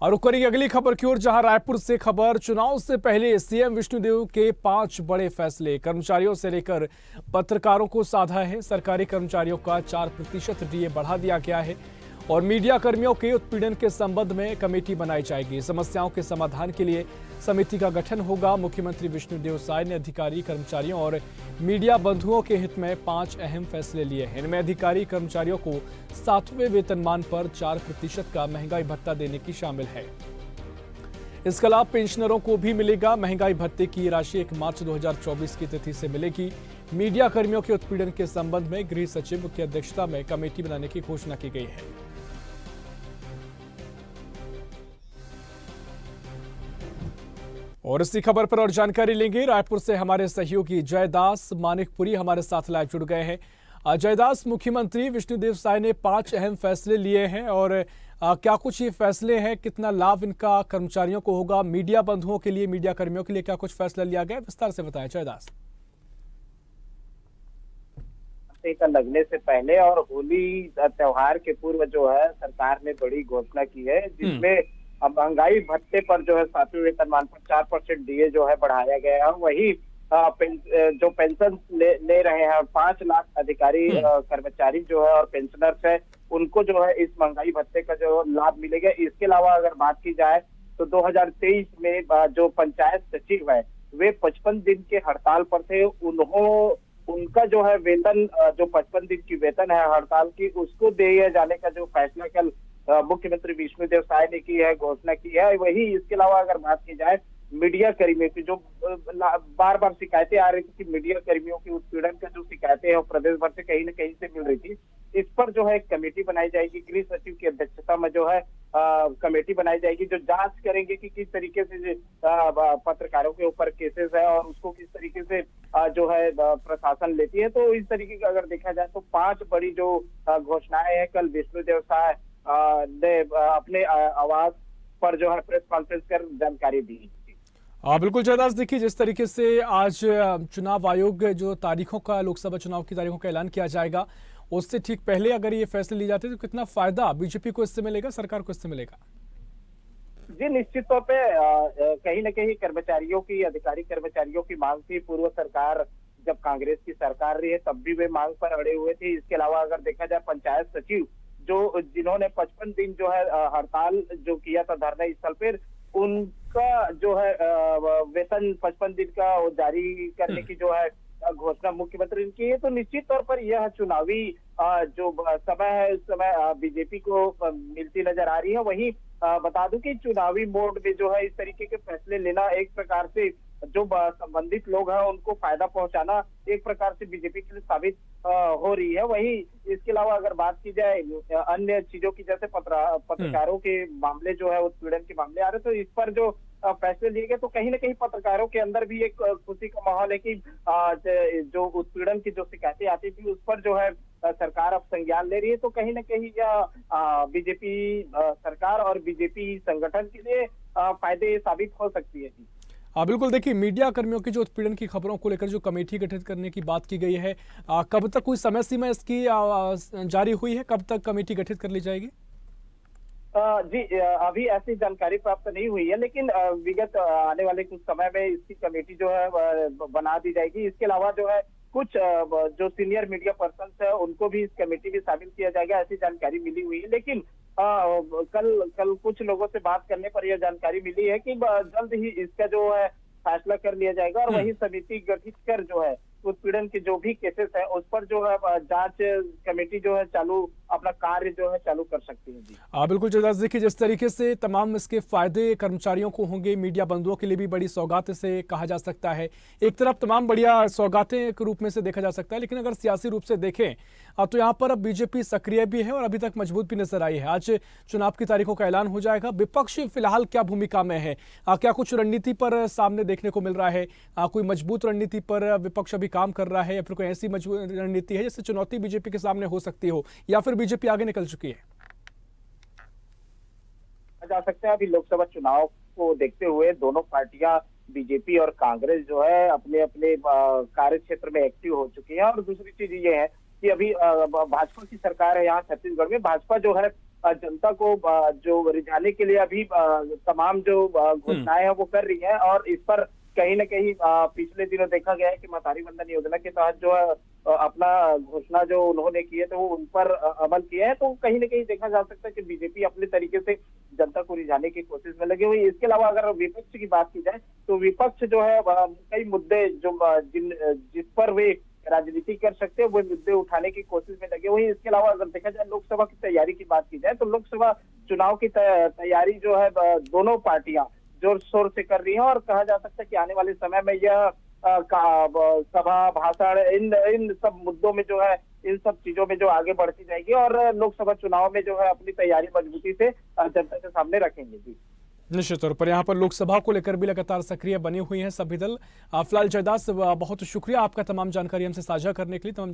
और रुक करेंगे अगली खबर की ओर, जहां रायपुर से खबर। चुनाव से पहले सीएम विष्णुदेव के 5 बड़े फैसले, कर्मचारियों से लेकर पत्रकारों को साधा है। सरकारी कर्मचारियों का 4% डीए बढ़ा दिया गया है और मीडिया कर्मियों के उत्पीड़न के संबंध में कमेटी बनाई जाएगी। समस्याओं के समाधान के लिए समिति का गठन होगा। मुख्यमंत्री विष्णुदेव साय ने अधिकारी, कर्मचारियों और मीडिया बंधुओं के हित में 5 अहम फैसले लिए हैं। इनमें अधिकारी कर्मचारियों को 7वें वेतनमान पर 4% का महंगाई भत्ता देने की शामिल है। इसका लाभ पेंशनरों को भी मिलेगा। महंगाई भत्ते की राशि 1 मार्च 2024 की तिथि से मिलेगी। मीडिया कर्मियों के उत्पीड़न के संबंध में गृह सचिव की अध्यक्षता में कमेटी बनाने की घोषणा की गई है। और इसी खबर पर और जानकारी लेंगे। रायपुर से हमारे सहयोगी जयदास मानिकपुरी हमारे साथ लाइव जुड़ गए हैं। जयदास, मुख्यमंत्री विष्णुदेव साय ने 5 अहम फैसले लिए हैं और क्या कुछ ये फैसले हैं, कितना लाभ इनका कर्मचारियों को होगा, मीडिया बंधुओं के लिए, मीडिया कर्मियों के लिए क्या कुछ फैसला लिया गया, विस्तार से बताएं जयदास। का लगने से पहले और होली त्योहार के पूर्व जो है सरकार ने बड़ी घोषणा की है, जिसमें अब महंगाई भत्ते पर जो है 7वें वेतनमान पर 4% डीए जो है बढ़ाया गया है। वही जो पेंशन ले रहे हैं 5 लाख अधिकारी, कर्मचारी जो है और पेंशनर्स है, उनको जो है इस महंगाई भत्ते का जो लाभ मिलेगा। इसके अलावा अगर बात की जाए तो 2023 में जो पंचायत सचिव है वे 55 दिन के हड़ताल पर थे। उनका जो है वेतन, जो 55 दिन की वेतन है हड़ताल की, उसको दिए जाने का जो फैसला कल मुख्यमंत्री विष्णुदेव साय ने की है, घोषणा की है। वही इसके अलावा अगर बात की जाए मीडिया कर्मियों की, जो बार बार शिकायतें आ रही थी कि मीडिया कर्मियों की उत्पीड़न का जो शिकायतें हैं प्रदेश भर से कहीं न कहीं से मिल रही थी, इस पर जो है एक कमेटी बनाई जाएगी। गृह सचिव की अध्यक्षता में जो है कमेटी बनाई जाएगी, जो जांच करेंगे कि किस तरीके से पत्रकारों के ऊपर केसेस है और उसको किस तरीके से जो है प्रशासन लेती है। तो इस तरीके का अगर देखा जाए तो 5 बड़ी जो घोषणाएं हैं कल विष्णुदेव साय ने अपने आवाज पर जो है प्रेस कॉन्फ्रेंस कर जानकारी दी। बिल्कुल जयदास, देखिए जिस तरीके से आज चुनाव आयोग जो तारीखों का, लोकसभा चुनाव की तारीखों का ऐलान किया जाएगा, उससे ठीक पहले अगर ये फैसले लिए जाते हैं तो कितना फायदा बीजेपी को इससे मिलेगा, सरकार को इससे मिलेगा? जी निश्चित तौर पे कहीं न कहीं कर्मचारियों की, अधिकारी कर्मचारियों की मांग थी। पूर्व सरकार जब कांग्रेस की सरकार रही है तब भी वे मांग पर अड़े हुए थे। इसके अलावा अगर देखा जाए पंचायत सचिव जिन्होंने 55 दिन जो है हड़ताल जो किया था धरना स्थल पर, उनका जो है वेतन 55 दिन का जारी करने की जो है घोषणा मुख्यमंत्री ने की है। तो निश्चित तौर पर यह चुनावी जो समय है उस समय बीजेपी को मिलती नजर आ रही है। वहीं बता दूं कि चुनावी मोड में जो है इस तरीके के फैसले लेना एक प्रकार से जो संबंधित लोग हैं उनको फायदा पहुंचाना एक प्रकार से बीजेपी के लिए साबित हो रही है। वहीं इसके अलावा अगर बात की जाए अन्य चीजों की, जैसे पत्रकारों के मामले जो है, उत्पीड़न के मामले आ रहे, तो इस पर जो फैसले लिए गए तो कहीं ना कहीं पत्रकारों के अंदर भी एक खुशी का माहौल है कि जो उत्पीड़न की जो शिकायतें आती थी उस पर जो है सरकार अब संज्ञान ले रही है। तो कहीं ना कहीं यह बीजेपी सरकार और बीजेपी संगठन के लिए फायदे साबित हो सकती है। बिल्कुल, देखिए मीडिया कर्मियों की जो उत्पीड़न की खबरों को लेकर जो कमेटी गठित करने की बात की गई है, कब तक कोई समय सीमा इसकी जारी हुई है, कब तक कमेटी गठित कर ली जाएगी? जी अभी ऐसी जानकारी प्राप्त नहीं हुई है, लेकिन विगत आने वाले कुछ समय में इसकी कमेटी जो है बना दी जाएगी। इसके अलावा जो है कुछ जो सीनियर मीडिया पर्सन है उनको भी इस कमेटी में शामिल किया जाएगा, ऐसी जानकारी मिली हुई है। लेकिन कल कुछ लोगों से बात करने पर यह जानकारी मिली है कि जल्द ही इसका जो है फैसला कर लिया जाएगा और वही समिति गठित कर जो है उत्पीड़न के जो भी केसेस है उस पर जो है जांच कमेटी जो है अपना कार्य जो है चालू कर सकती है। जी बिल्कुल जयदास, देखिए जिस तरीके से तमाम इसके फायदे कर्मचारियों को होंगे, मीडिया बंधुओं के लिए भी बड़ी सौगात से कहा जा सकता है। एक तरफ तमाम बढ़िया सौगातें के रूप में से देखा जा सकता है, लेकिन अगर सियासी रूप से देखें तो यहाँ पर अब बीजेपी सक्रिय भी है और अभी तक मजबूत भी नजर आई है। आज चुनाव की तारीखों का ऐलान हो जाएगा। विपक्ष फिलहाल क्या भूमिका में है, क्या कुछ रणनीति पर सामने देखने को मिल रहा है, कोई मजबूत रणनीति पर विपक्ष अभी काम कर रहा है, या फिर कोई ऐसी मजबूत रणनीति है जिससे चुनौती बीजेपी के सामने हो सकती हो, या फिर बीजेपी आगे निकल चुकी है? जा सकता है अभी लोकसभा चुनाव को देखते हुए दोनों पार्टियां बीजेपी और कांग्रेस जो है अपने अपने कार्य क्षेत्र में एक्टिव हो चुकी है। और दूसरी चीज ये है कि अभी भाजपा की सरकार है यहाँ छत्तीसगढ़ में। भाजपा जो है जनता को जो रिझाने के लिए अभी तमाम जो घोषणाएं हैं वो कर रही है। और इस पर कहीं न कहीं पिछले दिनों देखा गया है कि महतारी वंदन योजना के तहत जो है अपना घोषणा जो उन्होंने की है तो वो उन पर अमल किया है। तो कहीं न कहीं देखा जा सकता है कि बीजेपी अपने तरीके से जनता को रिझाने की कोशिश में लगी हुई है। इसके अलावा अगर विपक्ष की बात की जाए तो विपक्ष जो है कई मुद्दे जो जिस पर वे राजनीति कर सकते हैं वो मुद्दे उठाने की कोशिश में लगे हुए हैं। इसके अलावा अगर देखा जाए लोकसभा की तैयारी की बात की जाए तो लोकसभा चुनाव की तैयारी जो है दोनों पार्टियां जोर शोर से कर रही हैं। और कहा जा सकता है कि आने वाले समय में यह सभा भाषण इन सब मुद्दों में जो है इन सब चीजों में जो आगे बढ़ती जाएगी और लोकसभा चुनाव में जो है अपनी तैयारी मजबूती से जनता के सामने रखेंगे। जी निश्चित तौर पर यहाँ पर लोकसभा को लेकर भी लगातार सक्रिय बने हुए हैं सभी दल। फिलहाल जयदास बहुत शुक्रिया आपका तमाम जानकारी हमसे साझा करने के लिए। तमाम